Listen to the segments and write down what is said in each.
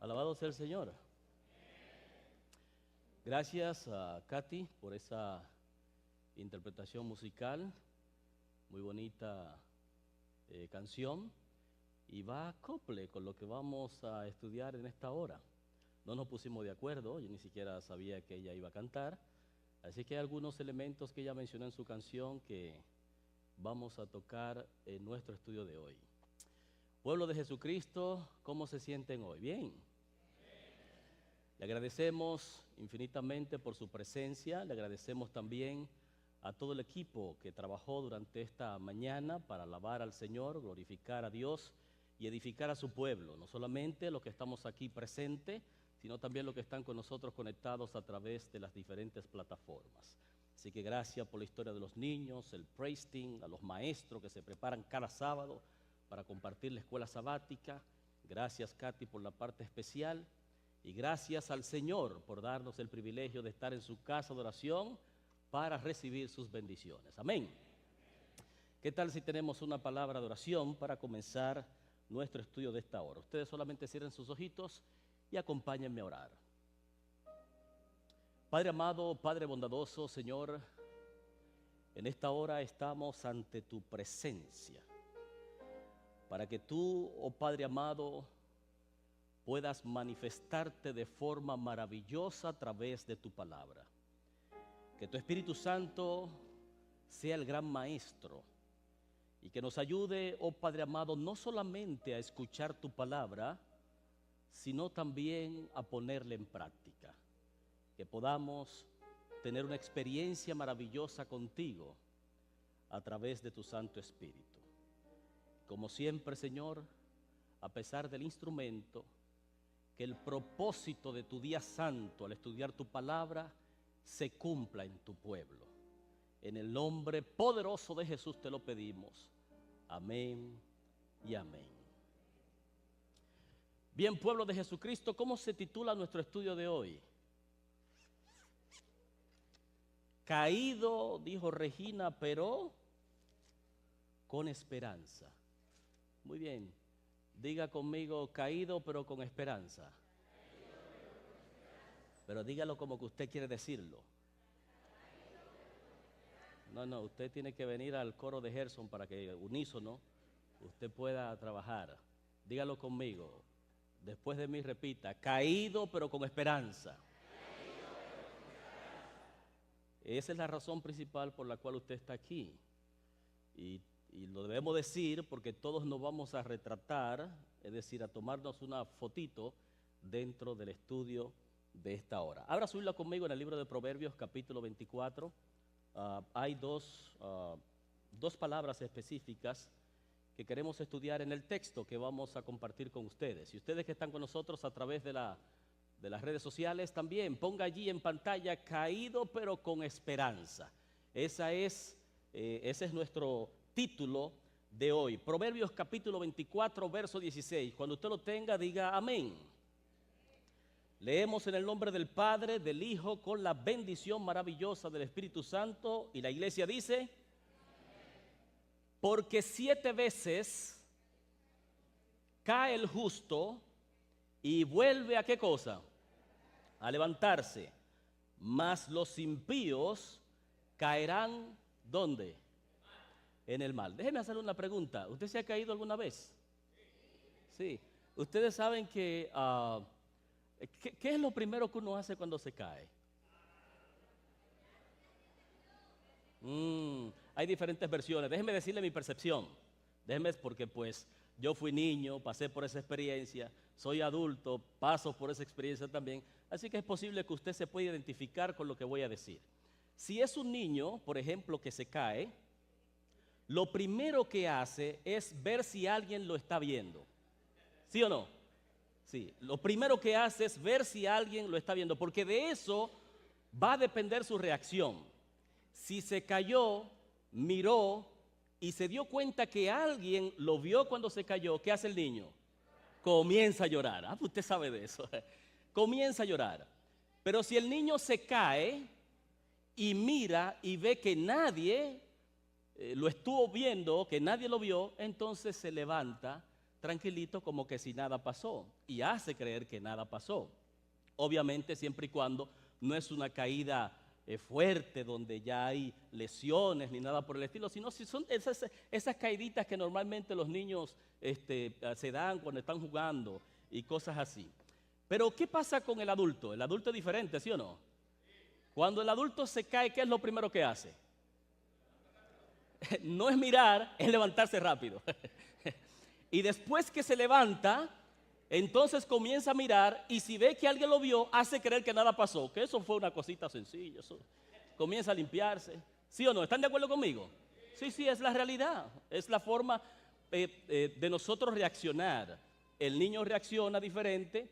Alabado sea el Señor. Gracias a Katy por esa interpretación musical, muy bonita canción, y va acople con lo que vamos a estudiar en esta hora. No nos pusimos de acuerdo, yo ni siquiera sabía que ella iba a cantar, así que hay algunos elementos que ella mencionó en su canción que vamos a tocar en nuestro estudio de hoy. Pueblo de Jesucristo, ¿cómo se sienten hoy? ¿Bien? Le agradecemos infinitamente por su presencia, le agradecemos también a todo el equipo que trabajó durante esta mañana para alabar al Señor, glorificar a Dios y edificar a su pueblo, no solamente los que estamos aquí presentes, sino también los que están con nosotros conectados a través de las diferentes plataformas. Así que gracias por la historia de los niños, el praise team, a los maestros que se preparan cada sábado para compartir la escuela sabática. Gracias, Katy, por la parte especial. Y gracias al Señor por darnos el privilegio de estar en su casa de oración para recibir sus bendiciones. Amén. ¿Qué tal si tenemos una palabra de oración para comenzar nuestro estudio de esta hora? Ustedes solamente cierren sus ojitos y acompáñenme a orar. Padre amado, Padre bondadoso, Señor, en esta hora estamos ante tu presencia para que tú, oh Padre amado, puedas manifestarte de forma maravillosa a través de tu palabra. Que tu Espíritu Santo sea el gran maestro y que nos ayude, oh Padre amado, no solamente a escuchar tu palabra, sino también a ponerla en práctica. Que podamos tener una experiencia maravillosa contigo a través de tu Santo Espíritu. Como siempre, Señor, a pesar del instrumento, que el propósito de tu día santo al estudiar tu palabra se cumpla en tu pueblo. En el nombre poderoso de Jesús te lo pedimos. Amén y amén. Bien, pueblo de Jesucristo, ¿cómo se titula nuestro estudio de hoy? Caído, dijo Regina, pero con esperanza. Muy bien. Diga conmigo, caído pero con esperanza. Pero dígalo como que usted quiere decirlo. No, usted tiene que venir al coro de Gerson para que unísono usted pueda trabajar. Dígalo conmigo. Después de mí repita, caído pero con esperanza. Esa es la razón principal por la cual usted está aquí. Y lo debemos decir porque todos nos vamos a retratar, es decir, a tomarnos una fotito dentro del estudio de esta hora. Abra su Biblia conmigo en el libro de Proverbios, capítulo 24. Hay dos palabras específicas que queremos estudiar en el texto que vamos a compartir con ustedes. Y ustedes que están con nosotros a través de las redes sociales también, ponga allí en pantalla, caído pero con esperanza. Ese es nuestro título de hoy, Proverbios capítulo 24, verso 16. Cuando usted lo tenga, diga amén. Leemos en el nombre del Padre, del Hijo, con la bendición maravillosa del Espíritu Santo, y la iglesia dice, amén. Porque 7 veces cae el justo y vuelve a ¿qué cosa? A levantarse, mas los impíos caerán ¿dónde? En el mal. Déjeme hacerle una pregunta. ¿Usted se ha caído alguna vez? Sí. Ustedes saben que ¿qué es lo primero que uno hace cuando se cae? Hay diferentes versiones. Déjeme decirle mi percepción. Déjeme, porque pues yo fui niño, pasé por esa experiencia, soy adulto, paso por esa experiencia también. Así que es posible que usted se pueda identificar con lo que voy a decir. Si es un niño, por ejemplo, que se cae, lo primero que hace es ver si alguien lo está viendo. ¿Sí o no? Sí, lo primero que hace es ver si alguien lo está viendo, porque de eso va a depender su reacción. Si se cayó, miró y se dio cuenta que alguien lo vio cuando se cayó, ¿qué hace el niño? Comienza a llorar. Usted sabe de eso. Comienza a llorar. Pero si el niño se cae y mira y ve que nadie lo estuvo viendo, que nadie lo vio, entonces se levanta, tranquilito como que si nada pasó y hace creer que nada pasó. Obviamente siempre y cuando no es una caída fuerte donde ya hay lesiones ni nada por el estilo, sino si son esas caíditas que normalmente los niños se dan cuando están jugando y cosas así. Pero ¿qué pasa con el adulto? El adulto es diferente, ¿sí o no? Cuando el adulto se cae, ¿qué es lo primero que hace? No es mirar, es levantarse rápido. Y después que se levanta, entonces comienza a mirar y si ve que alguien lo vio, hace creer que nada pasó, que eso fue una cosita sencilla. Eso. Comienza a limpiarse. ¿Sí o no? ¿Están de acuerdo conmigo? Sí, es la realidad. Es la forma de nosotros reaccionar. El niño reacciona diferente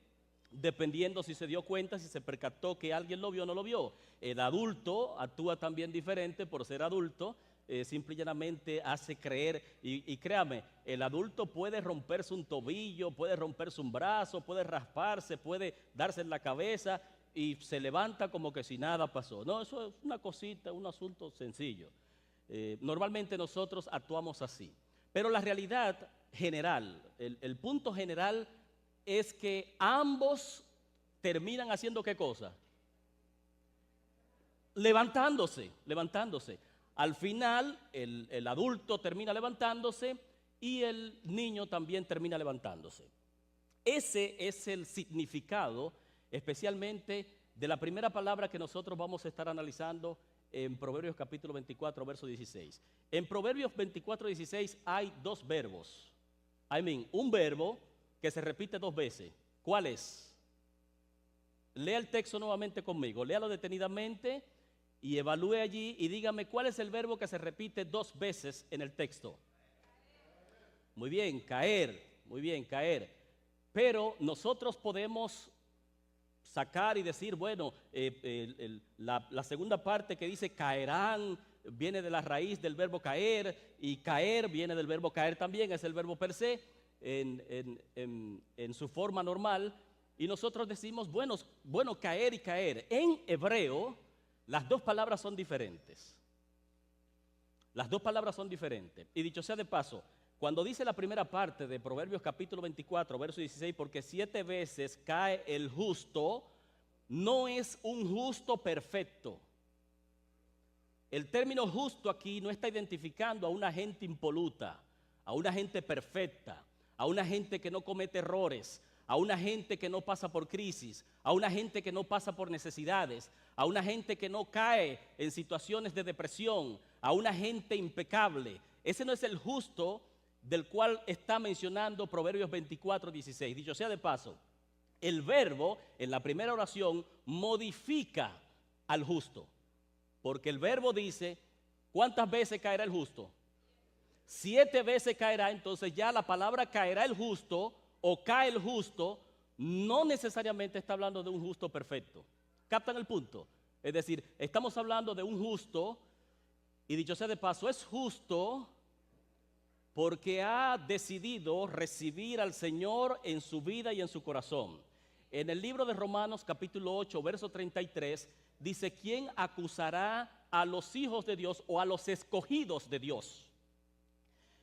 dependiendo si se dio cuenta, si se percató que alguien lo vio o no lo vio. El adulto actúa también diferente por ser adulto. Simple y llanamente hace creer, y créame, el adulto puede romperse un tobillo, puede romperse un brazo, puede rasparse, puede darse en la cabeza y se levanta como que si nada pasó. No, eso es una cosita, un asunto sencillo. Normalmente nosotros actuamos así, pero la realidad general, el punto general es que ambos terminan haciendo ¿qué cosa? Levantándose. Al final, el adulto termina levantándose y el niño también termina levantándose. Ese es el significado, especialmente de la primera palabra que nosotros vamos a estar analizando en Proverbios capítulo 24, verso 16. En Proverbios 24, 16 hay dos verbos. Un verbo que se repite dos veces. ¿Cuál es? Lea el texto nuevamente conmigo, léalo detenidamente y evalúe allí y dígame cuál es el verbo que se repite dos veces en el texto. Muy bien, caer. Pero nosotros podemos sacar y decir, bueno, la segunda parte que dice caerán viene de la raíz del verbo caer y caer viene del verbo caer también, es el verbo per se en su forma normal. Y nosotros decimos, bueno, caer y caer. En hebreo, las dos palabras son diferentes. Y dicho sea de paso, cuando dice la primera parte de Proverbios capítulo 24, verso 16, porque 7 veces cae el justo, no es un justo perfecto. El término justo aquí no está identificando a una gente impoluta, a una gente perfecta, a una gente que no comete errores, a una gente que no pasa por crisis, a una gente que no pasa por necesidades, a una gente que no cae en situaciones de depresión, a una gente impecable. Ese no es el justo del cual está mencionando Proverbios 24, 16. Dicho sea de paso, el verbo en la primera oración modifica al justo, porque el verbo dice, ¿cuántas veces caerá el justo? 7 veces caerá. Entonces ya la palabra caerá el justo o cae el justo no necesariamente está hablando de un justo perfecto. ¿Captan el punto? Es decir, estamos hablando de un justo, y dicho sea de paso, es justo porque ha decidido recibir al Señor en su vida y en su corazón. En el libro de Romanos capítulo 8, verso 33, dice, ¿quién acusará a los hijos de Dios o a los escogidos de Dios?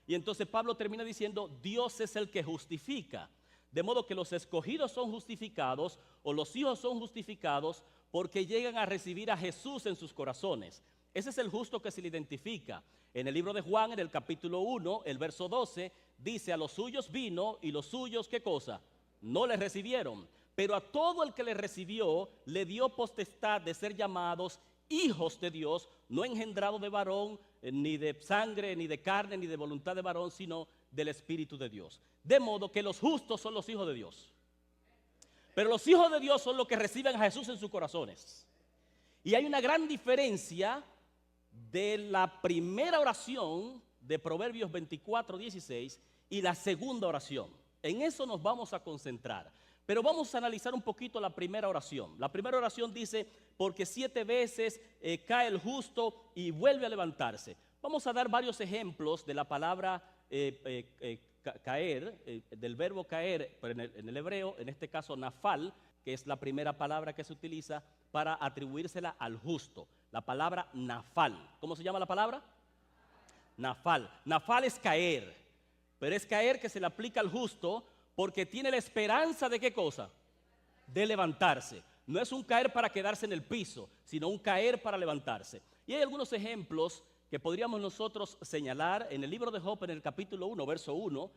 Y entonces Pablo termina diciendo, Dios es el que justifica. De modo que los escogidos son justificados o los hijos son justificados porque llegan a recibir a Jesús en sus corazones. Ese es el justo que se le identifica. En el libro de Juan, en el capítulo 1, el verso 12, dice, a los suyos vino y los suyos, ¿qué cosa? No le recibieron. Pero a todo el que le recibió, le dio potestad de ser llamados hijos de Dios, no engendrados de varón, ni de sangre, ni de carne, ni de voluntad de varón, sino del Espíritu de Dios. De modo que los justos son los hijos de Dios. Pero los hijos de Dios son los que reciben a Jesús en sus corazones. Y hay una gran diferencia de la primera oración de Proverbios 24, 16 y la segunda oración. En eso nos vamos a concentrar. Pero vamos a analizar un poquito la primera oración. La primera oración dice, porque 7 veces cae el justo y vuelve a levantarse. Vamos a dar varios ejemplos de la palabra caer, del verbo caer, pero en el hebreo, en este caso nafal, que es la primera palabra que se utiliza para atribuírsela al justo. La palabra nafal. ¿Cómo se llama la palabra? Nafal. Nafal es caer. Pero es caer que se le aplica al justo porque tiene la esperanza de ¿qué cosa? De levantarse. No es un caer para quedarse en el piso, sino un caer para levantarse. Y hay algunos ejemplos que podríamos nosotros señalar. En el libro de Job, en el capítulo 1, verso 1,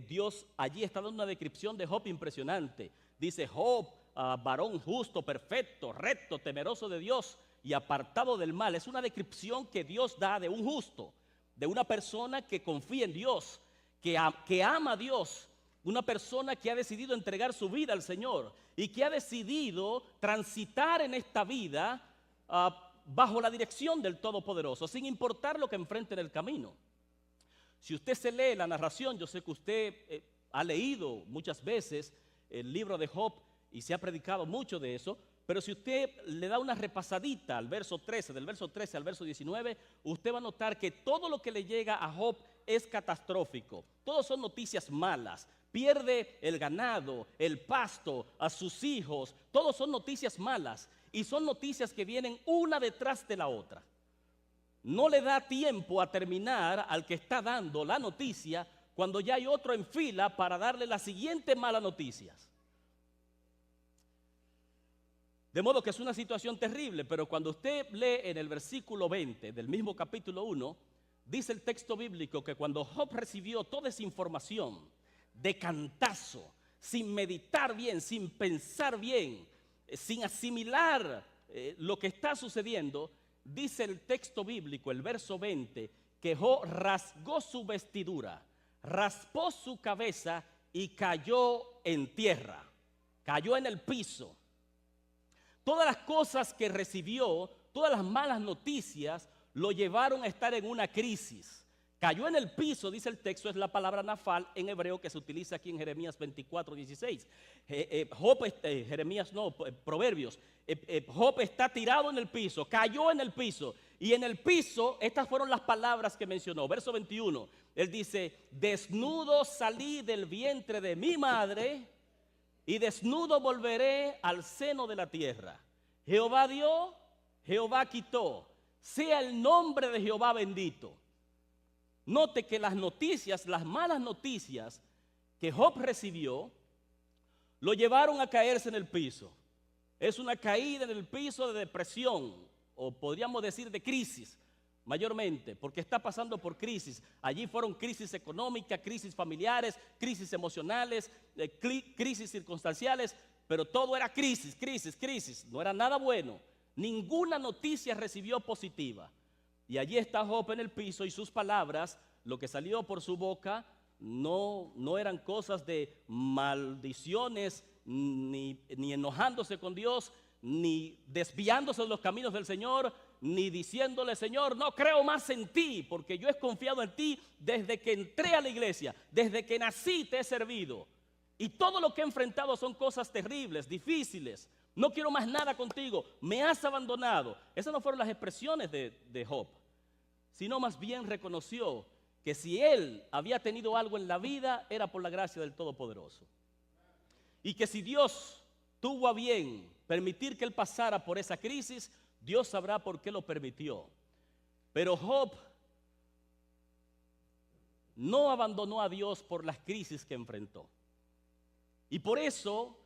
Dios allí está dando una descripción de Job impresionante. Dice: Job, varón justo, perfecto, recto, temeroso de Dios y apartado del mal. Es una descripción que Dios da de un justo, de una persona que confía en Dios, que ama a Dios, una persona que ha decidido entregar su vida al Señor y que ha decidido transitar en esta vida bajo la dirección del Todopoderoso, sin importar lo que enfrente en el camino. Si usted se lee la narración, yo sé que usted ha leído muchas veces el libro de Job y se ha predicado mucho de eso, pero si usted le da una repasadita al verso 13, del verso 13 al verso 19, usted va a notar que todo lo que le llega a Job es catastrófico. Todos son noticias malas. Pierde el ganado, el pasto, a sus hijos. Todos son noticias malas y son noticias que vienen una detrás de la otra. No le da tiempo a terminar al que está dando la noticia cuando ya hay otro en fila para darle la siguiente mala noticia. De modo que es una situación terrible, pero cuando usted lee en el versículo 20 del mismo capítulo 1, dice el texto bíblico que cuando Job recibió toda esa información de cantazo, sin meditar bien, sin pensar bien, sin asimilar lo que está sucediendo, dice el texto bíblico, el verso 20, que Job rasgó su vestidura, raspó su cabeza y cayó en tierra, cayó en el piso. Todas las cosas que recibió, todas las malas noticias, lo llevaron a estar en una crisis. Cayó en el piso, dice el texto, es la palabra nafal en hebreo que se utiliza aquí en Jeremías 24, 16. Proverbios. Job está tirado en el piso, cayó en el piso. Y en el piso, estas fueron las palabras que mencionó. Verso 21, él dice: desnudo salí del vientre de mi madre y desnudo volveré al seno de la tierra. Jehová dio, Jehová quitó. Sea el nombre de Jehová bendito. Note que las noticias, las malas noticias que Job recibió, lo llevaron a caerse en el piso. Es una caída en el piso de depresión, o podríamos decir de crisis, mayormente, porque está pasando por crisis. Allí fueron crisis económicas, crisis familiares, crisis emocionales, crisis circunstanciales, pero todo era crisis, crisis, crisis. No era nada bueno. Ninguna noticia recibió positiva. Y allí está Job en el piso y sus palabras, lo que salió por su boca, no eran cosas de maldiciones, ni enojándose con Dios, ni desviándose de los caminos del Señor, ni diciéndole: Señor, no creo más en ti, porque yo he confiado en ti desde que entré a la iglesia, desde que nací te he servido. Y todo lo que he enfrentado son cosas terribles, difíciles. No quiero más nada contigo, me has abandonado. Esas no fueron las expresiones de Job, sino más bien reconoció que si él había tenido algo en la vida era por la gracia del Todopoderoso. Y que si Dios tuvo a bien permitir que él pasara por esa crisis, Dios sabrá por qué lo permitió. Pero Job no abandonó a Dios por las crisis que enfrentó. Y por eso,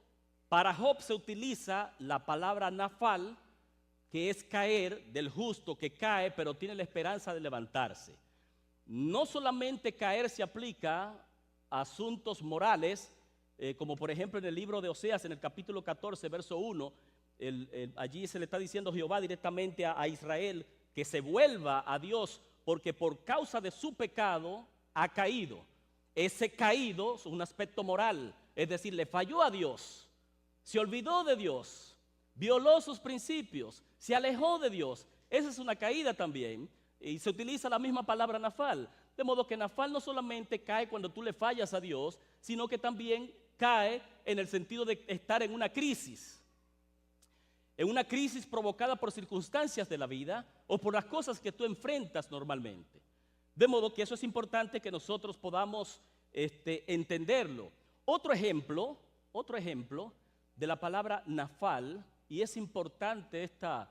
para Job se utiliza la palabra nafal, que es caer, del justo que cae, pero tiene la esperanza de levantarse. No solamente caer se aplica a asuntos morales, como por ejemplo en el libro de Oseas, en el capítulo 14, verso 1, allí se le está diciendo Jehová directamente a Israel que se vuelva a Dios, porque por causa de su pecado ha caído. Ese caído es un aspecto moral, es decir, le falló a Dios, se olvidó de Dios, violó sus principios, se alejó de Dios. Esa es una caída también, y se utiliza la misma palabra nafal. De modo que nafal no solamente cae cuando tú le fallas a Dios, sino que también cae en el sentido de estar en una crisis provocada por circunstancias de la vida o por las cosas que tú enfrentas normalmente. De modo que eso es importante que nosotros podamos entenderlo. Otro ejemplo de la palabra nafal, y es importante esta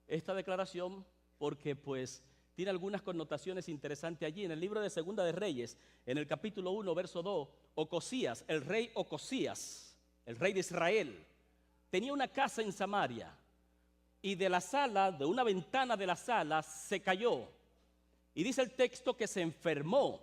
declaración porque pues tiene algunas connotaciones interesantes allí. En el libro de Segunda de Reyes, en el capítulo 1, verso 2, Ocosías, el rey Ocosías, el rey de Israel, tenía una casa en Samaria y de la sala, de una ventana de la sala, se cayó. Y dice el texto que se enfermó.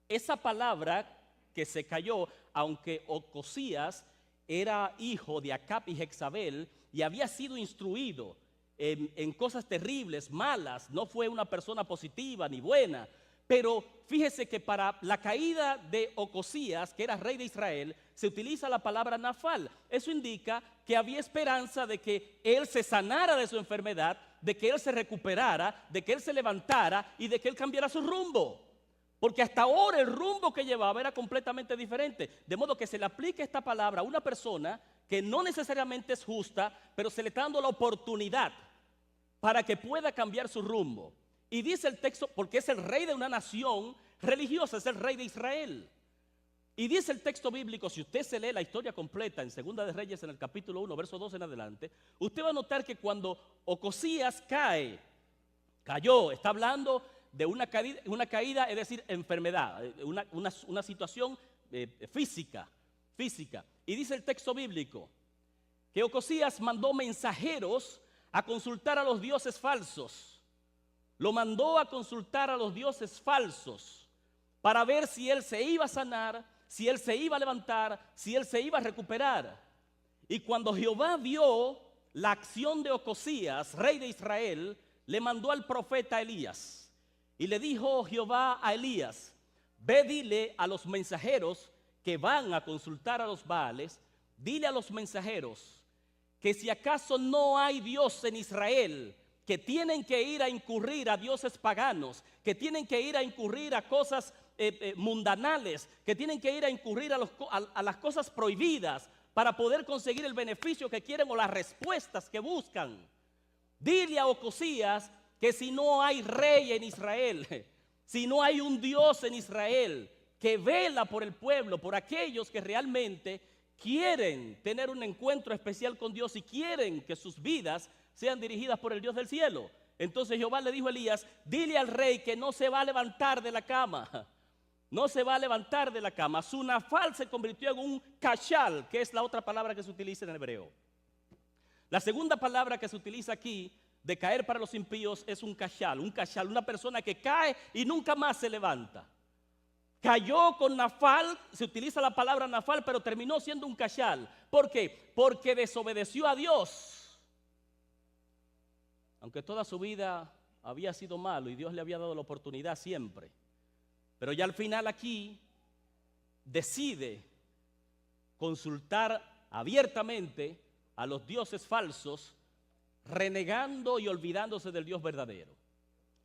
Esa palabra que se cayó, aunque Ocosías era hijo de Acab y Jezabel y había sido instruido en cosas terribles, malas, no fue una persona positiva ni buena, pero fíjese que para la caída de Ocosías, que era rey de Israel, se utiliza la palabra Nafal. Eso indica que había esperanza de que él se sanara de su enfermedad, de que él se recuperara, de que él se levantara y de que él cambiara su rumbo. Porque hasta ahora el rumbo que llevaba era completamente diferente. De modo que se le aplica esta palabra a una persona que no necesariamente es justa, pero se le está dando la oportunidad para que pueda cambiar su rumbo. Y dice el texto, porque es el rey de una nación religiosa, es el rey de Israel. Y dice el texto bíblico, si usted se lee la historia completa en Segunda de Reyes, en el capítulo 1, verso 2 en adelante, usted va a notar que cuando Ocosías cayó, está hablando de una caída, es decir, enfermedad, una situación física. Y dice el texto bíblico que Ocosías mandó mensajeros a consultar a los dioses falsos. Lo mandó a consultar a los dioses falsos para ver si él se iba a sanar, si él se iba a levantar, si él se iba a recuperar. Y cuando Jehová vio la acción de Ocosías, rey de Israel, le mandó al profeta Elías. Y le dijo Jehová a Elías: ve, dile a los mensajeros que van a consultar a los Baales, dile a los mensajeros que si acaso no hay Dios en Israel, que tienen que ir a incurrir a dioses paganos, que tienen que ir a incurrir a cosas mundanales, que tienen que ir a incurrir a las cosas prohibidas para poder conseguir el beneficio que quieren o las respuestas que buscan. Dile a Ocosías que si no hay rey en Israel, si no hay un Dios en Israel que vela por el pueblo, por aquellos que realmente quieren tener un encuentro especial con Dios y quieren que sus vidas sean dirigidas por el Dios del cielo. Entonces Jehová le dijo a Elías: dile al rey que no se va a levantar de la cama. No se va a levantar de la cama. Su nafal se convirtió en un kashal, que es la otra palabra que se utiliza en el hebreo. La segunda palabra que se utiliza aquí de caer para los impíos es un kashal, una persona que cae y nunca más se levanta. Cayó con nafal, se utiliza la palabra nafal, pero terminó siendo un kashal. ¿Por qué? Porque desobedeció a Dios. Aunque toda su vida había sido malo y Dios le había dado la oportunidad siempre. Pero ya al final aquí decide consultar abiertamente a los dioses falsos, renegando y olvidándose del Dios verdadero.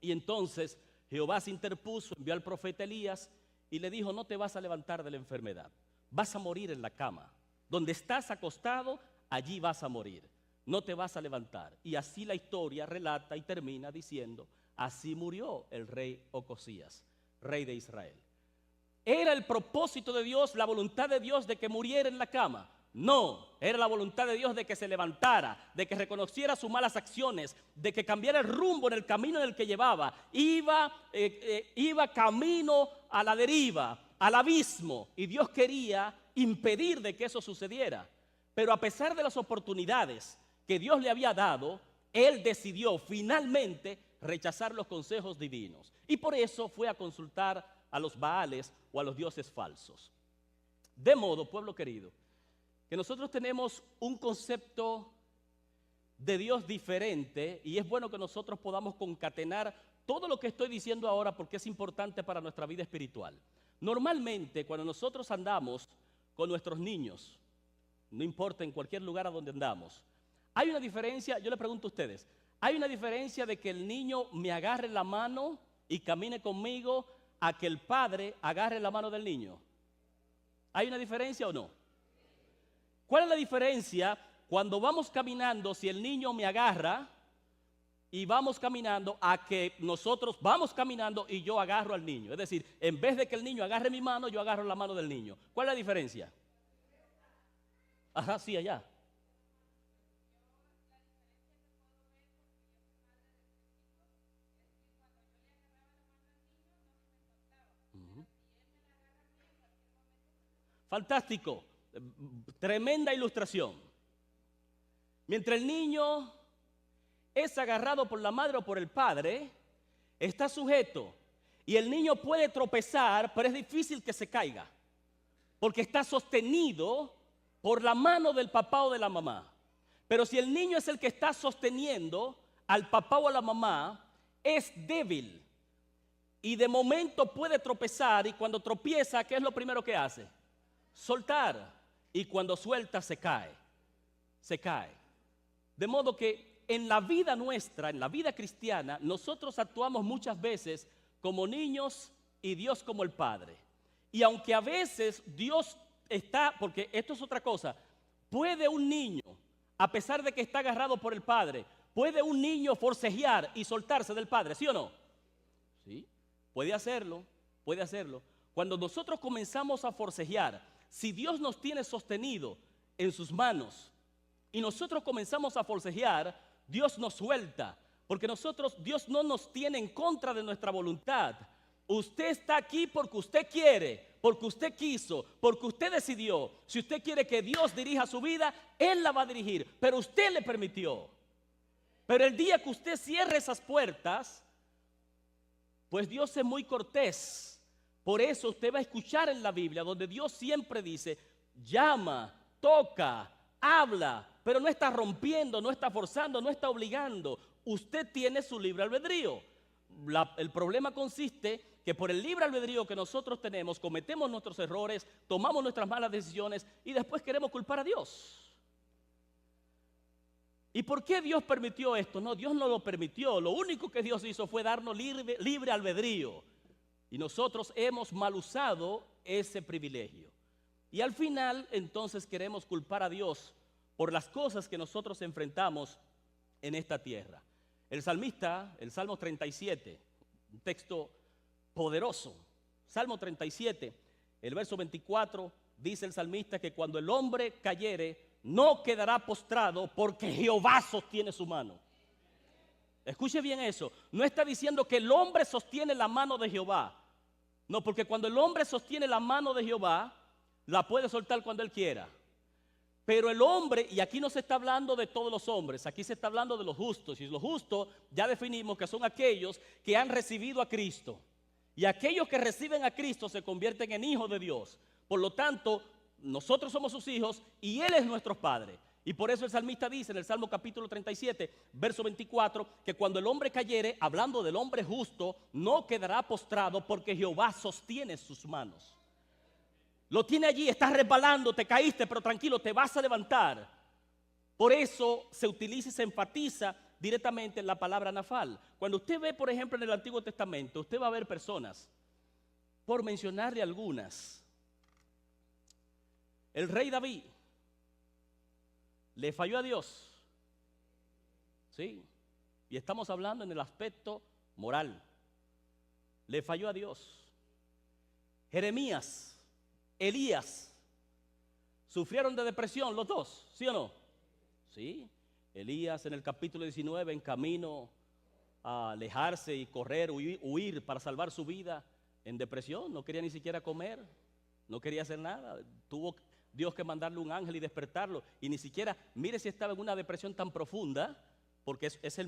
Y entonces Jehová se interpuso, envió al profeta Elías y le dijo: no te vas a levantar de la enfermedad, vas a morir en la cama. Donde estás acostado, allí vas a morir. No te vas a levantar. Y así la historia relata y termina diciendo: así murió el rey Ocosías, rey de Israel. ¿Era el propósito de Dios, la voluntad de Dios de que muriera en la cama? No, era la voluntad de Dios de que se levantara, de que reconociera sus malas acciones, de que cambiara el rumbo en el camino en el que llevaba. Iba camino a la deriva, al abismo, y Dios quería impedir de que eso sucediera. Pero a pesar de las oportunidades que Dios le había dado, él decidió finalmente rechazar los consejos divinos. Y por eso fue a consultar a los Baales o a los dioses falsos. De modo, pueblo querido, que nosotros tenemos un concepto de Dios diferente, y es bueno que nosotros podamos concatenar todo lo que estoy diciendo ahora porque es importante para nuestra vida espiritual. Normalmente, cuando nosotros andamos con nuestros niños, no importa en cualquier lugar a donde andamos, hay una diferencia. Yo le pregunto a ustedes: ¿hay una diferencia de que el niño me agarre la mano y camine conmigo a que el padre agarre la mano del niño? ¿Hay una diferencia o no? ¿Cuál es la diferencia cuando vamos caminando, si el niño me agarra y vamos caminando, a que nosotros vamos caminando y yo agarro al niño? Es decir, en vez de que el niño agarre mi mano, yo agarro la mano del niño. ¿Cuál es la diferencia? Ajá, sí, allá. Fantástico, tremenda ilustración. Mientras el niño es agarrado por la madre o por el padre, está sujeto. Y el niño puede tropezar, pero es difícil que se caiga, porque está sostenido por la mano del papá o de la mamá. Pero si el niño es el que está sosteniendo al papá o a la mamá, es débil. Y de momento puede tropezar, y cuando tropieza, ¿qué es lo primero que hace? Soltar. Y cuando suelta, se cae. Se cae. De modo que en la vida nuestra, en la vida cristiana, nosotros actuamos muchas veces como niños y Dios como el Padre. Y aunque a veces Dios está, porque esto es otra cosa, puede un niño, a pesar de que está agarrado por el Padre, puede un niño forcejear y soltarse del Padre, ¿sí o no? Sí, puede hacerlo, puede hacerlo. Cuando nosotros comenzamos a forcejear, si Dios nos tiene sostenido en sus manos y nosotros comenzamos a forcejear, Dios nos suelta, porque Dios no nos tiene en contra de nuestra voluntad. Usted está aquí porque usted quiere, porque usted quiso, porque usted decidió. Si usted quiere que Dios dirija su vida, Él la va a dirigir, pero usted le permitió. Pero el día que usted cierre esas puertas, pues Dios es muy cortés. Por eso usted va a escuchar en la Biblia donde Dios siempre dice, llama, toca, habla, pero no está rompiendo, no está forzando, no está obligando. Usted tiene su libre albedrío. El problema consiste que por el libre albedrío que nosotros tenemos, cometemos nuestros errores, tomamos nuestras malas decisiones y después queremos culpar a Dios. ¿Y por qué Dios permitió esto? No, Dios no lo permitió. Lo único que Dios hizo fue darnos libre albedrío. Y nosotros hemos mal usado ese privilegio. Y al final, entonces, queremos culpar a Dios por las cosas que nosotros enfrentamos en esta tierra. El salmista, el Salmo 37, un texto poderoso. Salmo 37, el verso 24, dice el salmista que cuando el hombre cayere, no quedará postrado porque Jehová sostiene su mano. Escuche bien eso. No está diciendo que el hombre sostiene la mano de Jehová. No, porque cuando el hombre sostiene la mano de Jehová, la puede soltar cuando él quiera. Pero el hombre, y aquí no se está hablando de todos los hombres, aquí se está hablando de los justos. Y los justos ya definimos que son aquellos que han recibido a Cristo. Y aquellos que reciben a Cristo se convierten en hijos de Dios. Por lo tanto, nosotros somos sus hijos y Él es nuestro Padre. Y por eso el salmista dice en el Salmo capítulo 37, verso 24, que cuando el hombre cayere, hablando del hombre justo, no quedará postrado porque Jehová sostiene sus manos. Lo tiene allí, estás resbalando, te caíste, pero tranquilo, te vas a levantar. Por eso se utiliza y se enfatiza directamente en la palabra nafal. Cuando usted ve, por ejemplo, en el Antiguo Testamento, usted va a ver personas, por mencionarle algunas. El rey David le falló a Dios. Sí, y estamos hablando en el aspecto moral. Le falló a Dios. Jeremías, Elías, sufrieron de depresión los dos, ¿sí o no? Sí, Elías en el capítulo 19 en camino a alejarse y correr, huir para salvar su vida, en depresión, no quería ni siquiera comer, no quería hacer nada, tuvo Dios que mandarle un ángel y despertarlo, y ni siquiera, mire si estaba en una depresión tan profunda, porque es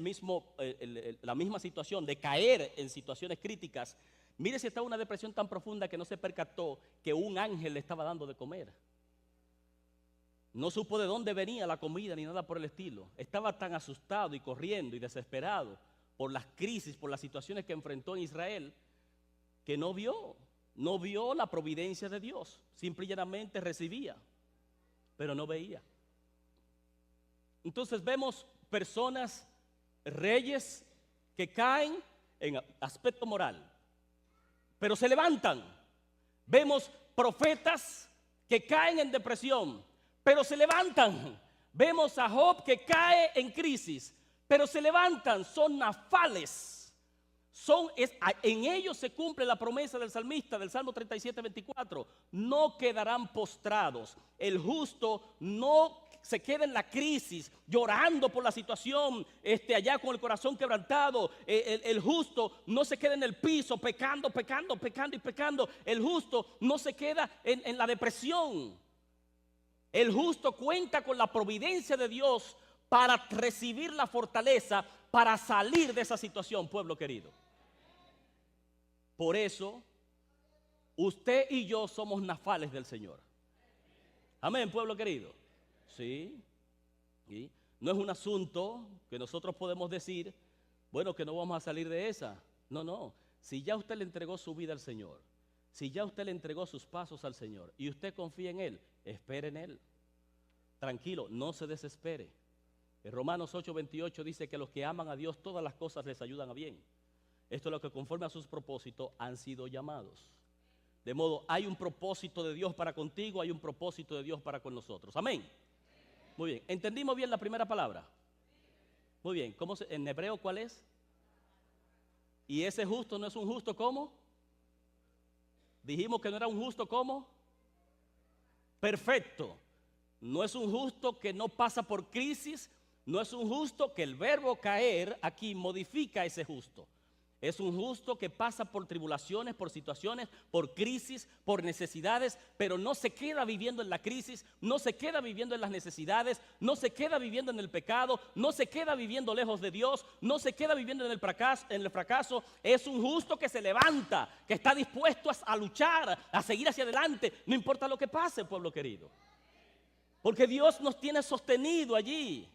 la misma situación de caer en situaciones críticas. Mire si estaba en una depresión tan profunda que no se percató que un ángel le estaba dando de comer. No supo de dónde venía la comida ni nada por el estilo. Estaba tan asustado y corriendo y desesperado por las crisis, por las situaciones que enfrentó en Israel, que no vio la providencia de Dios. Simple y llanamente recibía, pero no veía. Entonces vemos personas, reyes, que caen en aspecto moral, pero se levantan. Vemos profetas que caen en depresión, pero se levantan. Vemos a Job que cae en crisis, pero se levantan. Son nafales. En ellos se cumple la promesa del salmista del Salmo 37, 24. No quedarán postrados. El justo no se queda en la crisis, llorando por la situación, allá con el corazón quebrantado. El justo no se queda en el piso pecando. El justo no se queda en la depresión. El justo cuenta con la providencia de Dios para recibir la fortaleza para salir de esa situación, pueblo querido. Por eso, usted y yo somos nafales del Señor. Amén, pueblo querido. Sí. ¿Sí? No es un asunto que nosotros podemos decir, bueno, que no vamos a salir de esa. No. Si ya usted le entregó su vida al Señor, si ya usted le entregó sus pasos al Señor y usted confía en Él, espere en Él. Tranquilo, no se desespere. En Romanos 8:28 dice que los que aman a Dios, todas las cosas les ayudan a bien. Esto es lo que conforme a sus propósitos han sido llamados. De modo, hay un propósito de Dios para contigo, hay un propósito de Dios para con nosotros. Amén. Muy bien, ¿entendimos bien la primera palabra? Muy bien, en hebreo cuál es? Y ese justo no es un justo ¿cómo? Dijimos que no era un justo ¿cómo? Perfecto. No es un justo que no pasa por crisis, no es un justo que el verbo caer aquí modifica ese justo. Es un justo que pasa por tribulaciones, por situaciones, por crisis, por necesidades, pero no se queda viviendo en la crisis, no se queda viviendo en las necesidades, no se queda viviendo en el pecado, no se queda viviendo lejos de Dios, no se queda viviendo en el fracaso. Es un justo que se levanta, que está dispuesto a luchar, a seguir hacia adelante, no importa lo que pase, pueblo querido. Porque Dios nos tiene sostenido allí.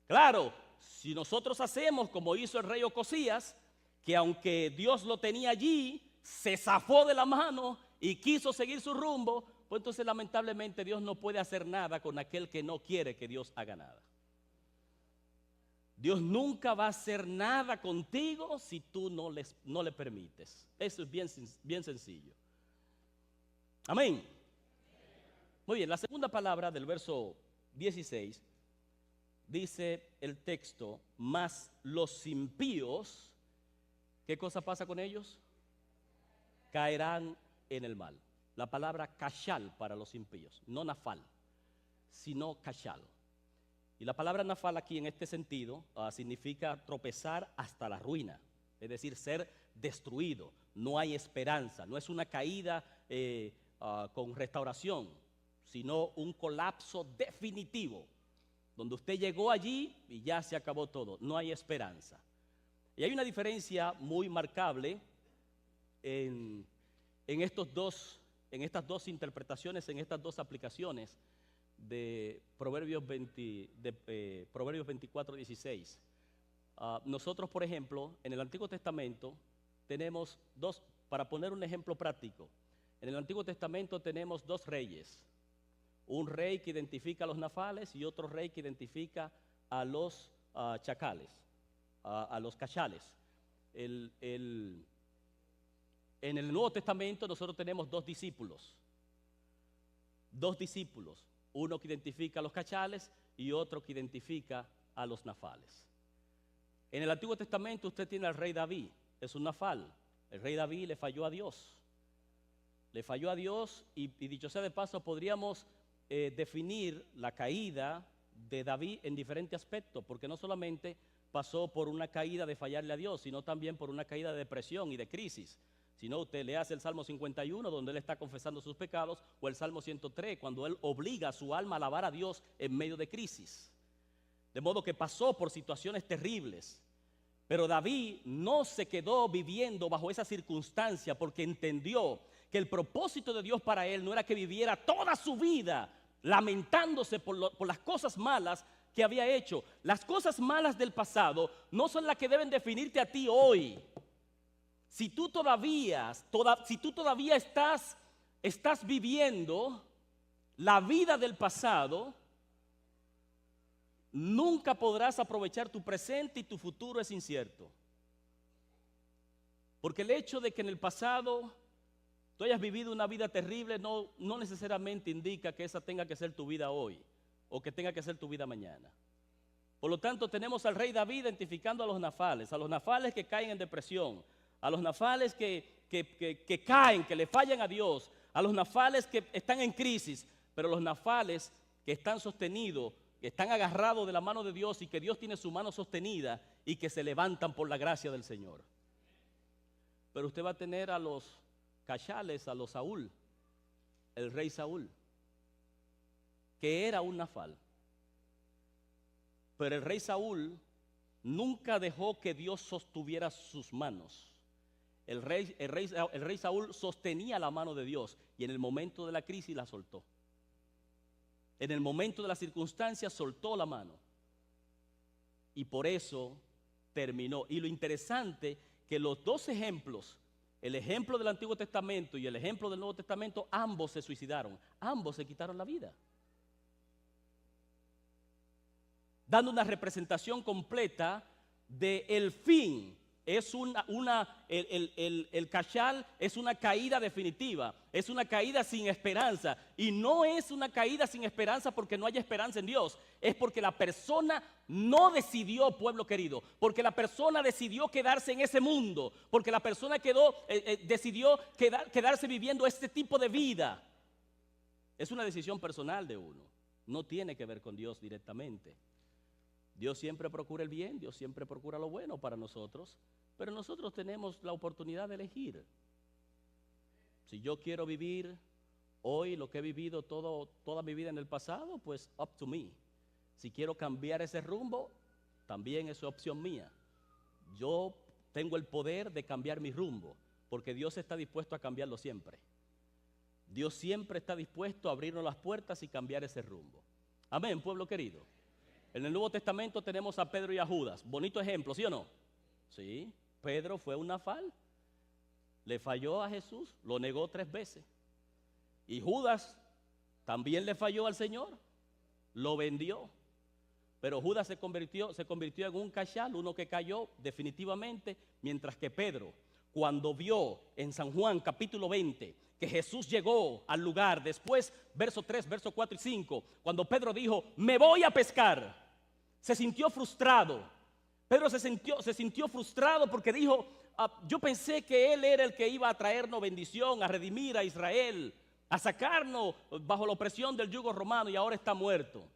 Claro, si nosotros hacemos como hizo el rey Ocosías, que aunque Dios lo tenía allí, se zafó de la mano y quiso seguir su rumbo, pues entonces lamentablemente Dios no puede hacer nada con aquel que no quiere que Dios haga nada. Dios nunca va a hacer nada contigo si tú no le permites. Eso es bien sencillo. Amén. Muy bien, la segunda palabra del verso 16 dice el texto, mas los impíos, ¿qué cosa pasa con ellos? Caerán en el mal. La palabra cashal para los impíos, no nafal, sino cashal. Y la palabra nafal aquí en este sentido significa tropezar hasta la ruina, es decir, ser destruido. No hay esperanza, no es una caída con restauración, sino un colapso definitivo, donde usted llegó allí y ya se acabó todo, no hay esperanza. Y hay una diferencia muy marcable en estas dos interpretaciones, en estas dos aplicaciones de Proverbios 24:16. Nosotros, por ejemplo, en el Antiguo Testamento tenemos dos, para poner un ejemplo práctico, en el Antiguo Testamento tenemos dos reyes. Un rey que identifica a los nafales y otro rey que identifica a los chacales, a los cachales. En el Nuevo Testamento nosotros tenemos dos discípulos, uno que identifica a los cachales y otro que identifica a los nafales. En el Antiguo Testamento usted tiene al rey David, es un nafal. El rey David le falló a Dios, y dicho sea de paso, podríamos definir la caída de David en diferentes aspectos, porque no solamente pasó por una caída de fallarle a Dios, sino también por una caída de depresión y de crisis. Si no, usted le hace el Salmo 51, donde él está confesando sus pecados, o el Salmo 103, cuando él obliga a su alma a alabar a Dios en medio de crisis. De modo que pasó por situaciones terribles. Pero David no se quedó viviendo bajo esa circunstancia, porque entendió que el propósito de Dios para él no era que viviera toda su vida lamentándose por las cosas malas que había hecho. Las cosas malas del pasado no son las que deben definirte a ti hoy. Si tú todavía estás viviendo la vida del pasado, nunca podrás aprovechar tu presente y tu futuro es incierto. Porque el hecho de que en el pasado tú hayas vivido una vida terrible no necesariamente indica que esa tenga que ser tu vida hoy o que tenga que ser tu vida mañana. Por lo tanto, tenemos al rey David identificando a los nafales que caen en depresión, a los nafales que caen, que le fallan a Dios, a los nafales que están en crisis, pero los nafales que están sostenidos, que están agarrados de la mano de Dios y que Dios tiene su mano sostenida y que se levantan por la gracia del Señor. Pero usted va a tener a los cachales, a los Saúl, el rey Saúl, que era un nafal. Pero el rey Saúl nunca dejó que Dios sostuviera sus manos. El rey Saúl sostenía la mano de Dios y en el momento de la crisis la soltó. En el momento de las circunstancias soltó la mano. Y por eso terminó. Y lo interesante que los dos ejemplos, el ejemplo del Antiguo Testamento y el ejemplo del Nuevo Testamento, ambos se suicidaron, ambos se quitaron la vida. Dando una representación completa del fin. Es el cachal es una caída definitiva, es una caída sin esperanza. Y no es una caída sin esperanza porque no haya esperanza en Dios, es porque la persona no decidió, pueblo querido, porque la persona decidió quedarse en ese mundo, porque la persona decidió quedarse viviendo este tipo de vida. Es una decisión personal de uno, no tiene que ver con Dios directamente. Dios siempre procura el bien, Dios siempre procura lo bueno para nosotros, pero nosotros tenemos la oportunidad de elegir. Si yo quiero vivir hoy lo que he vivido toda mi vida en el pasado, pues up to me. Si quiero cambiar ese rumbo, también es opción mía. Yo tengo el poder de cambiar mi rumbo, porque Dios está dispuesto a cambiarlo siempre. Dios siempre está dispuesto a abrirnos las puertas y cambiar ese rumbo. Amén, pueblo querido. En el Nuevo Testamento tenemos a Pedro y a Judas. Bonito ejemplo, ¿sí o no? Sí, Pedro fue un nafal. Le falló a Jesús, lo negó 3 veces. Y Judas también le falló al Señor, lo vendió. Pero Judas se convirtió en un cachal, uno que cayó definitivamente, mientras que Pedro, cuando vio en San Juan capítulo 20 que Jesús llegó al lugar, después verso 3, verso 4 y 5, cuando Pedro dijo, me voy a pescar, se sintió frustrado. Pedro se sintió frustrado porque dijo, yo pensé que él era el que iba a traernos bendición, a redimir a Israel, a sacarnos bajo la opresión del yugo romano, y ahora está muerto.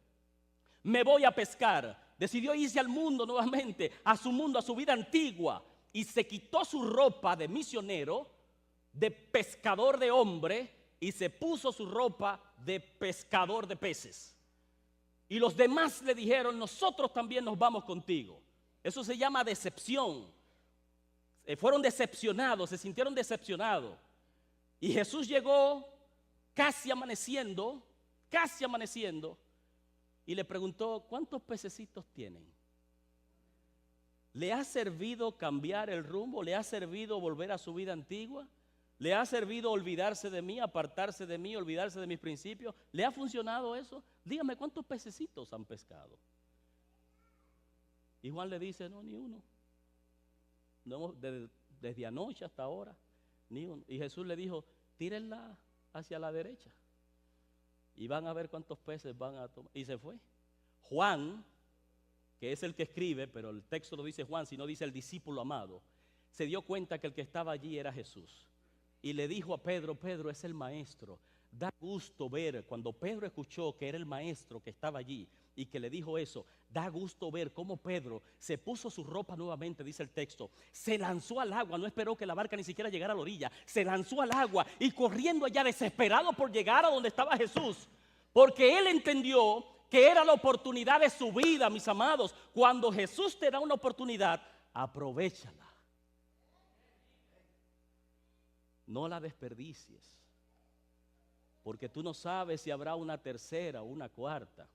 Me voy a pescar. Decidió irse al mundo nuevamente, a su mundo, a su vida antigua, y se quitó su ropa de misionero, de pescador de hombre, y se puso su ropa de pescador de peces. Y los demás le dijeron, nosotros también nos vamos contigo. Eso se llama decepción. Fueron decepcionados, se sintieron decepcionados. Y Jesús llegó casi amaneciendo, y le preguntó, ¿cuántos pececitos tienen? ¿Le ha servido cambiar el rumbo? ¿Le ha servido volver a su vida antigua? ¿Le ha servido olvidarse de mí, apartarse de mí, olvidarse de mis principios? ¿Le ha funcionado eso? Dígame, ¿cuántos pececitos han pescado? Y Juan le dice, no, ni uno. No, desde anoche hasta ahora, ni uno. Y Jesús le dijo, tírenla hacia la derecha y van a ver cuántos peces van a tomar. Y se fue. Juan, que es el que escribe, pero el texto no dice Juan, sino dice el discípulo amado, se dio cuenta que el que estaba allí era Jesús. Y le dijo a Pedro, Pedro es el maestro. Da gusto ver, cuando Pedro escuchó que era el maestro que estaba allí y que le dijo eso, da gusto ver cómo Pedro se puso su ropa nuevamente, dice el texto, se lanzó al agua, no esperó que la barca ni siquiera llegara a la orilla, se lanzó al agua y corriendo allá desesperado por llegar a donde estaba Jesús, porque él entendió que era la oportunidad de su vida, mis amados. Cuando Jesús te da una oportunidad, aprovéchala. No la desperdicies, porque tú no sabes si habrá una tercera o una cuarta.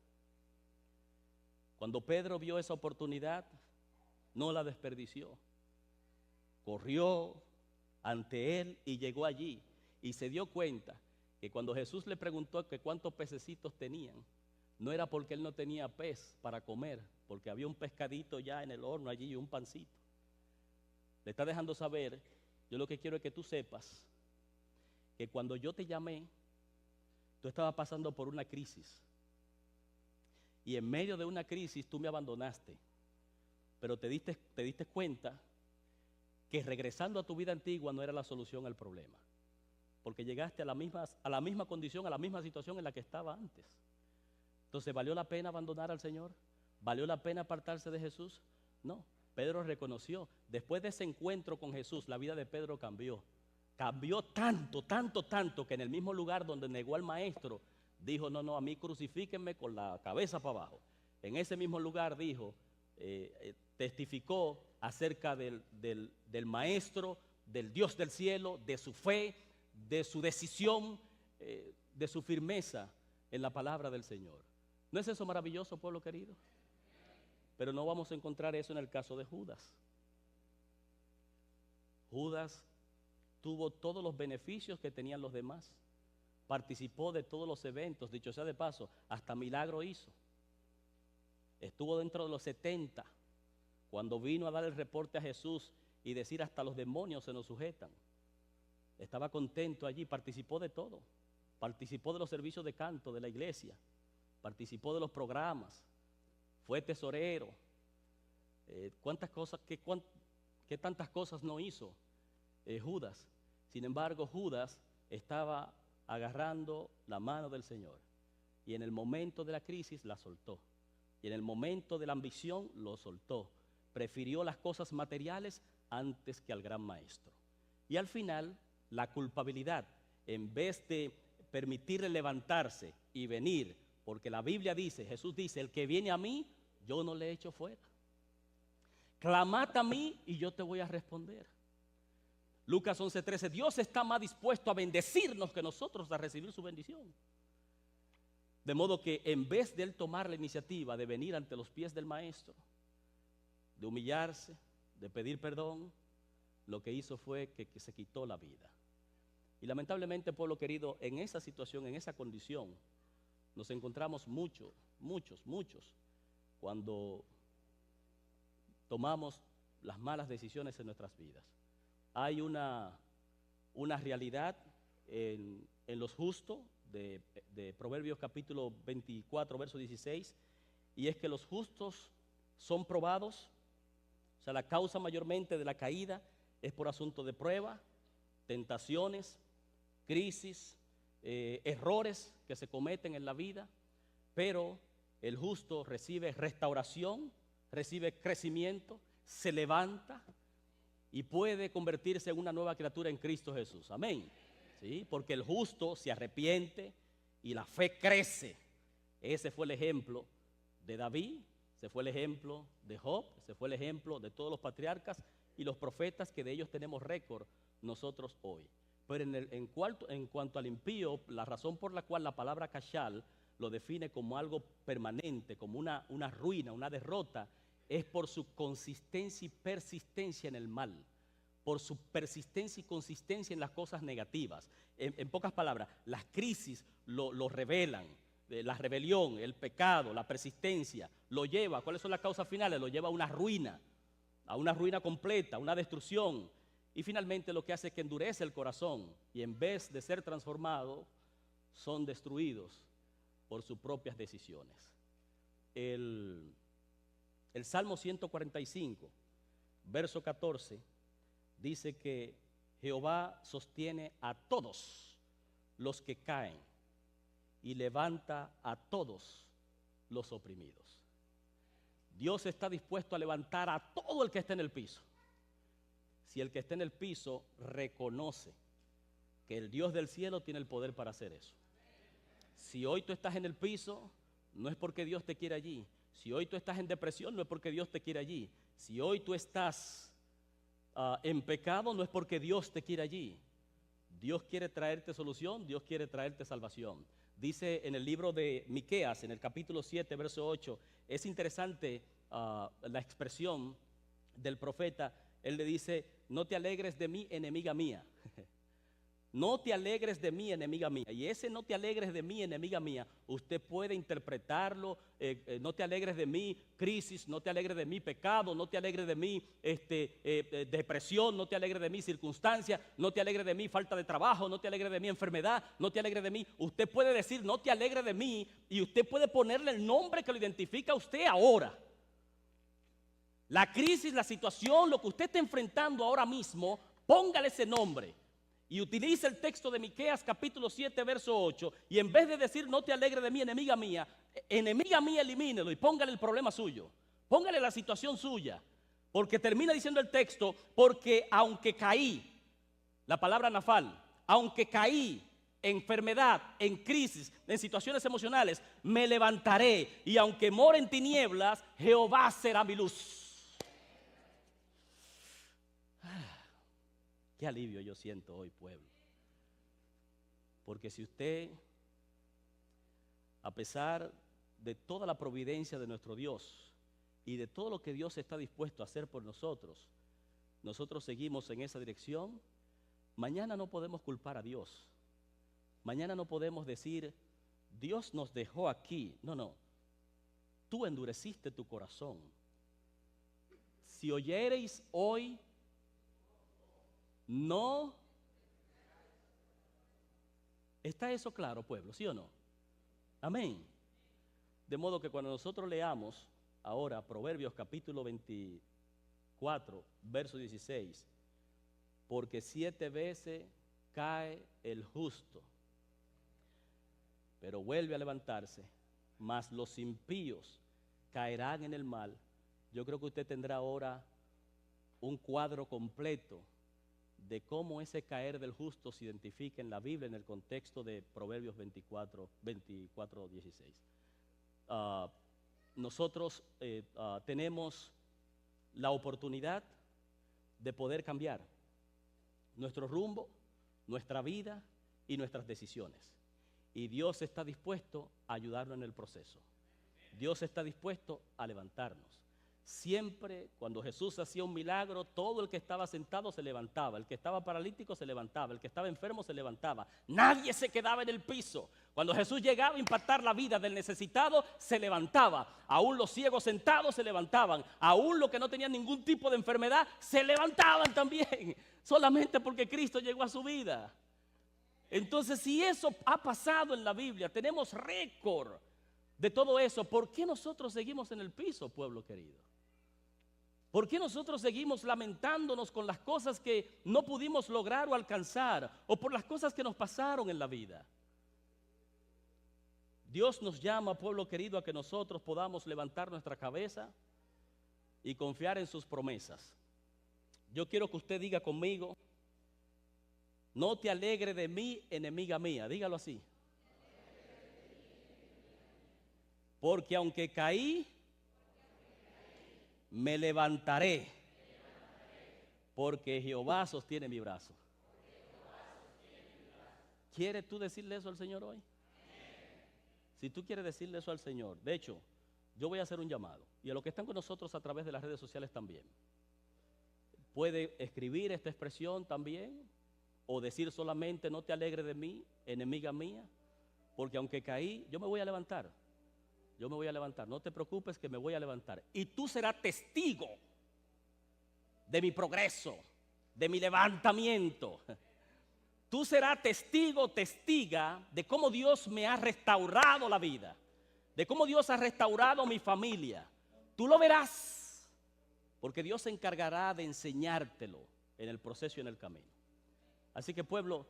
Cuando Pedro vio esa oportunidad, no la desperdició. Corrió ante él y llegó allí y se dio cuenta que cuando Jesús le preguntó que cuántos pececitos tenían, no era porque él no tenía pez para comer, porque había un pescadito ya en el horno allí y un pancito. Le está dejando saber, yo lo que quiero es que tú sepas que cuando yo te llamé, tú estabas pasando por una crisis. Y en medio de una crisis tú me abandonaste. Pero te diste cuenta que regresando a tu vida antigua no era la solución al problema. Porque llegaste a la misma condición, a la misma situación en la que estaba antes. Entonces, ¿valió la pena abandonar al Señor? ¿Valió la pena apartarse de Jesús? No. Pedro reconoció. Después de ese encuentro con Jesús, la vida de Pedro cambió. Cambió tanto, tanto, tanto, que en el mismo lugar donde negó al maestro, dijo, no, a mí crucifíquenme con la cabeza para abajo. En ese mismo lugar dijo, testificó acerca del maestro, del Dios del cielo, de su fe, de su decisión, de su firmeza en la palabra del Señor. ¿No es eso maravilloso, pueblo querido? Pero no vamos a encontrar eso en el caso de Judas. Judas tuvo todos los beneficios que tenían los demás. Participó de todos los eventos, dicho sea de paso, hasta milagro hizo. Estuvo dentro de los 70, cuando vino a dar el reporte a Jesús y decir hasta los demonios se nos sujetan. Estaba contento allí, participó de todo. Participó de los servicios de canto de la iglesia. Participó de los programas. Fue tesorero. ¿Cuántas cosas, qué tantas cosas no hizo Judas? Sin embargo, Judas estaba agarrando la mano del Señor. Y en el momento de la crisis la soltó. Y en el momento de la ambición lo soltó. Prefirió las cosas materiales antes que al gran maestro. Y al final, la culpabilidad, en vez de permitirle levantarse y venir, porque la Biblia dice, Jesús dice, el que viene a mí, yo no le echo fuera. Clamad a mí y yo te voy a responder. Lucas 11:13, Dios está más dispuesto a bendecirnos que nosotros a recibir su bendición. De modo que en vez de él tomar la iniciativa de venir ante los pies del maestro, de humillarse, de pedir perdón, lo que hizo fue que se quitó la vida. Y lamentablemente, pueblo querido, en esa situación, en esa condición, nos encontramos muchos, cuando tomamos las malas decisiones en nuestras vidas. Hay una realidad en los justos de Proverbios capítulo 24, verso 16, y es que los justos son probados. O sea, la causa mayormente de la caída es por asunto de prueba, tentaciones, crisis, errores que se cometen en la vida, pero el justo recibe restauración, recibe crecimiento, se levanta y puede convertirse en una nueva criatura en Cristo Jesús. Amén. ¿Sí? Porque el justo se arrepiente y la fe crece. Ese fue el ejemplo de David, ese fue el ejemplo de Job, ese fue el ejemplo de todos los patriarcas y los profetas, que de ellos tenemos récord nosotros hoy. Pero en cuanto al impío, la razón por la cual la palabra cashal lo define como algo permanente, como una ruina, una derrota, es por su consistencia y persistencia en el mal, por su persistencia y consistencia en las cosas negativas. En pocas palabras, las crisis lo revelan, la rebelión, el pecado, la persistencia, lo lleva. ¿Cuáles son las causas finales? Lo lleva a una ruina completa, a una destrucción. Y finalmente lo que hace es que endurece el corazón y en vez de ser transformados, son destruidos por sus propias decisiones. El Salmo 145, verso 14, dice que Jehová sostiene a todos los que caen y levanta a todos los oprimidos. Dios está dispuesto a levantar a todo el que esté en el piso. Si el que está en el piso reconoce que el Dios del cielo tiene el poder para hacer eso. Si hoy tú estás en el piso, no es porque Dios te quiere allí. Si hoy tú estás en depresión, no es porque Dios te quiere allí. Si hoy tú estás en pecado, no es porque Dios te quiere allí. Dios quiere traerte solución, Dios quiere traerte salvación. Dice en el libro de Miqueas, en el capítulo 7, verso 8, es interesante la expresión del profeta. Él le dice, no te alegres de mí, enemiga mía. No te alegres de mí, enemiga mía. Y ese no te alegres de mí, enemiga mía, usted puede interpretarlo, no te alegres de mí, crisis, no te alegres de mí, pecado, no te alegres de mí, depresión, no te alegres de mí, circunstancia, no te alegres de mí, falta de trabajo, no te alegres de mí, enfermedad, no te alegres de mí. Usted puede decir, no te alegres de mí, y usted puede ponerle el nombre que lo identifica a usted ahora. La crisis, la situación, lo que usted está enfrentando ahora mismo, póngale ese nombre. Y utiliza el texto de Miqueas capítulo 7, verso 8, y en vez de decir no te alegres de mí, enemiga mía, enemiga mía, elimínelo y póngale el problema suyo. Póngale la situación suya. Porque termina diciendo el texto, porque aunque caí, la palabra nafal, aunque caí en enfermedad, en crisis, en situaciones emocionales, me levantaré. Y aunque more en tinieblas, Jehová será mi luz. Qué alivio yo siento hoy, pueblo. Porque si usted, a pesar de toda la providencia de nuestro Dios y de todo lo que Dios está dispuesto a hacer por nosotros, nosotros seguimos en esa dirección, mañana no podemos culpar a Dios. Mañana no podemos decir, Dios nos dejó aquí. No, no. Tú endureciste tu corazón. Si oyereis hoy, no. ¿Está eso claro, pueblo? ¿Sí o no? Amén. De modo que cuando nosotros leamos ahora Proverbios capítulo 24, verso 16, porque 7 veces cae el justo, pero vuelve a levantarse, mas los impíos caerán en el mal. Yo creo que usted tendrá ahora un cuadro completo de cómo ese caer del justo se identifica en la Biblia en el contexto de Proverbios 24, 16. Nosotros tenemos la oportunidad de poder cambiar nuestro rumbo, nuestra vida y nuestras decisiones. Y Dios está dispuesto a ayudarnos en el proceso. Dios está dispuesto a levantarnos. Siempre cuando Jesús hacía un milagro, todo el que estaba sentado se levantaba, el que estaba paralítico se levantaba, el que estaba enfermo se levantaba. Nadie se quedaba en el piso. Cuando Jesús llegaba a impactar la vida del necesitado, se levantaba. Aún los ciegos sentados se levantaban. Aún los que no tenían ningún tipo de enfermedad se levantaban también, solamente porque Cristo llegó a su vida. Entonces, si eso ha pasado en la Biblia, tenemos récord de todo eso, ¿por qué nosotros seguimos en el piso, pueblo querido? ¿Por qué nosotros seguimos lamentándonos con las cosas que no pudimos lograr o alcanzar, o por las cosas que nos pasaron en la vida? Dios nos llama, pueblo querido, a que nosotros podamos levantar nuestra cabeza y confiar en sus promesas. Yo quiero que usted diga conmigo, no te alegre de mí, enemiga mía. Dígalo así. Porque aunque caí, me levantaré. Porque Jehová sostiene mi brazo. ¿Quieres tú decirle eso al Señor hoy? Si tú quieres decirle eso al Señor, de hecho, yo voy a hacer un llamado. Y a los que están con nosotros a través de las redes sociales también. Puede escribir esta expresión también. O decir solamente, no te alegres de mí, enemiga mía, porque aunque caí, yo me voy a levantar. Yo me voy a levantar, no te preocupes que me voy a levantar. Y tú serás testigo de mi progreso, de mi levantamiento. Tú serás testigo, testiga de cómo Dios me ha restaurado la vida, de cómo Dios ha restaurado mi familia. Tú lo verás, porque Dios se encargará de enseñártelo en el proceso y en el camino. Así que, pueblo,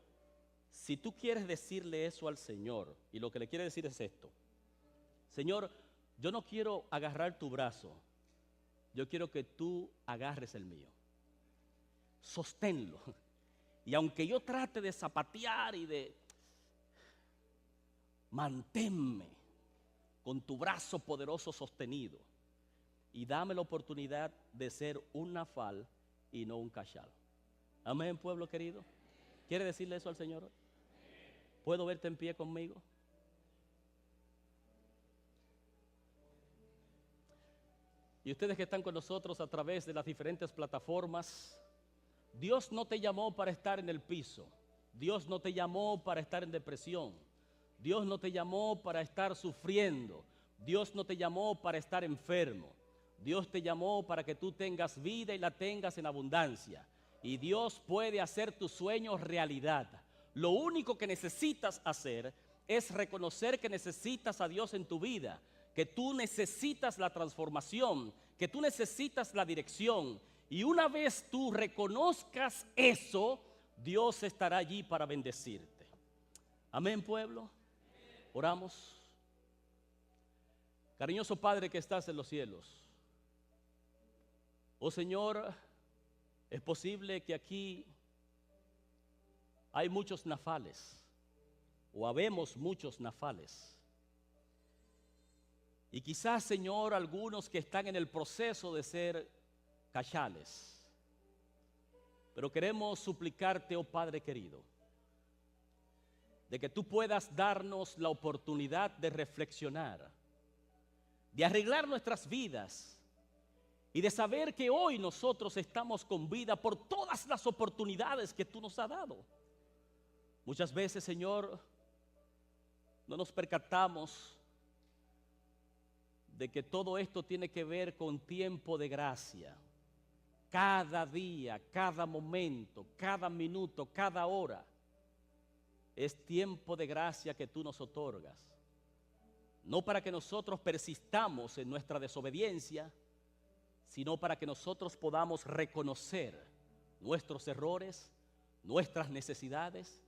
si tú quieres decirle eso al Señor, y lo que le quiere decir es esto: Señor, yo no quiero agarrar tu brazo, yo quiero que tú agarres el mío. Sosténlo. Y aunque yo trate de zapatear y de, manténme con tu brazo poderoso sostenido y dame la oportunidad de ser un nafal y no un cachal. Amén, pueblo querido. ¿Quiere decirle eso al Señor? ¿Puedo verte en pie conmigo? Y ustedes que están con nosotros a través de las diferentes plataformas, Dios no te llamó para estar en el piso. Dios no te llamó para estar en depresión. Dios no te llamó para estar sufriendo. Dios no te llamó para estar enfermo. Dios te llamó para que tú tengas vida y la tengas en abundancia. Y Dios puede hacer tus sueños realidad. Lo único que necesitas hacer es reconocer que necesitas a Dios en tu vida, que tú necesitas la transformación, que tú necesitas la dirección. Y una vez tú reconozcas eso, Dios estará allí para bendecirte. Amén, pueblo. Oramos. Cariñoso Padre que estás en los cielos, oh Señor, es posible que aquí hay muchos nafales, o habemos muchos nafales. Y quizás, Señor, algunos que están en el proceso de ser cachales. Pero queremos suplicarte, oh Padre querido, de que tú puedas darnos la oportunidad de reflexionar, de arreglar nuestras vidas y de saber que hoy nosotros estamos con vida por todas las oportunidades que tú nos has dado. Muchas veces, Señor, no nos percatamos de que todo esto tiene que ver con tiempo de gracia. Cada día, cada momento, cada minuto, cada hora es tiempo de gracia que tú nos otorgas. No para que nosotros persistamos en nuestra desobediencia, sino para que nosotros podamos reconocer nuestros errores, nuestras necesidades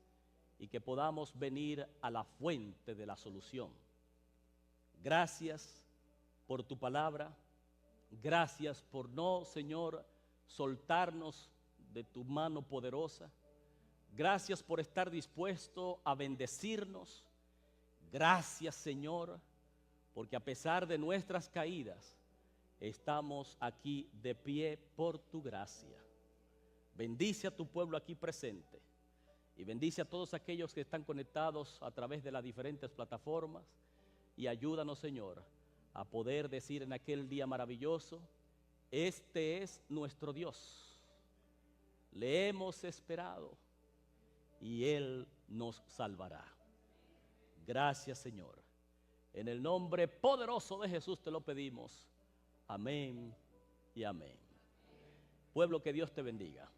y que podamos venir a la fuente de la solución. Gracias por tu palabra. Gracias por no, Señor, soltarnos de tu mano poderosa. Gracias por estar dispuesto a bendecirnos. Gracias, Señor, porque a pesar de nuestras caídas, estamos aquí de pie por tu gracia. Bendice a tu pueblo aquí presente y bendice a todos aquellos que están conectados a través de las diferentes plataformas y ayúdanos, Señor, a poder decir en aquel día maravilloso: este es nuestro Dios, le hemos esperado y Él nos salvará. Gracias, Señor. En el nombre poderoso de Jesús te lo pedimos. Amén y amén. Pueblo, que Dios te bendiga.